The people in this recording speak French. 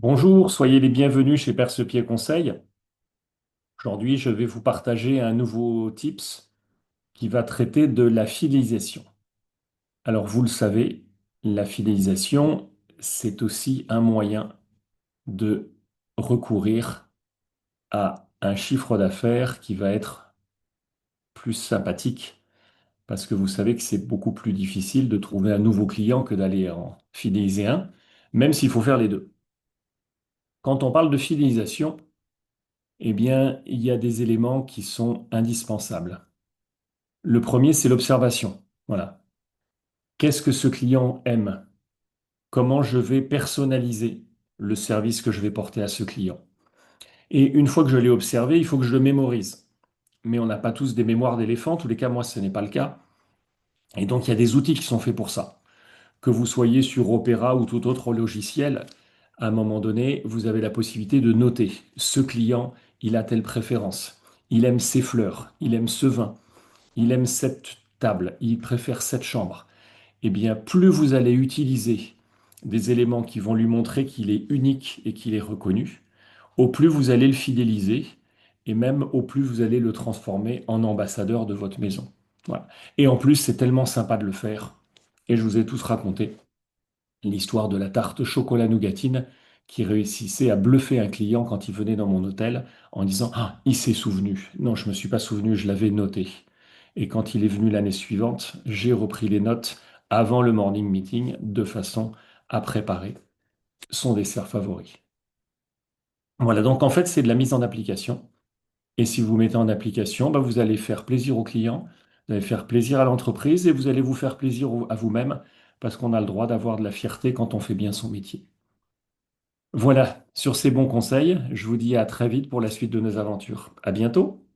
Bonjour, soyez les bienvenus chez Percepied Conseil. Aujourd'hui, je vais vous partager un nouveau tips qui va traiter de la fidélisation. Alors, vous le savez, la fidélisation, c'est aussi un moyen de recourir à un chiffre d'affaires qui va être plus sympathique parce que vous savez que c'est beaucoup plus difficile de trouver un nouveau client que d'aller en fidéliser un, même s'il faut faire les deux. Quand on parle de fidélisation, eh bien, il y a des éléments qui sont indispensables. Le premier, c'est l'observation. Voilà. Qu'est-ce que ce client aime? Comment je vais personnaliser le service que je vais porter à ce client? Et une fois que je l'ai observé, il faut que je le mémorise. Mais on n'a pas tous des mémoires d'éléphant. En tous les cas, moi, ce n'est pas le cas. Et donc, il y a des outils qui sont faits pour ça. Que vous soyez sur Opera ou tout autre logiciel, à un moment donné, vous avez la possibilité de noter. Ce client, il a telle préférence. Il aime ces fleurs. Il aime ce vin. Il aime cette table, il préfère cette chambre. Eh bien, plus vous allez utiliser des éléments qui vont lui montrer qu'il est unique et qu'il est reconnu, au plus vous allez le fidéliser et même au plus vous allez le transformer en ambassadeur de votre maison. Voilà. Et en plus, c'est tellement sympa de le faire. Et je vous ai tous raconté l'histoire de la tarte chocolat nougatine qui réussissait à bluffer un client quand il venait dans mon hôtel en disant: Ah, il s'est souvenu. Non, je ne me suis pas souvenu, je l'avais noté. Et quand il est venu l'année suivante, j'ai repris les notes avant le morning meeting de façon à préparer son dessert favori. Voilà, donc en fait, c'est de la mise en application. Et si vous mettez en application, bah, vous allez faire plaisir aux clients, vous allez faire plaisir à l'entreprise et vous allez vous faire plaisir à vous-même parce qu'on a le droit d'avoir de la fierté quand on fait bien son métier. Voilà, sur ces bons conseils, je vous dis à très vite pour la suite de nos aventures. À bientôt!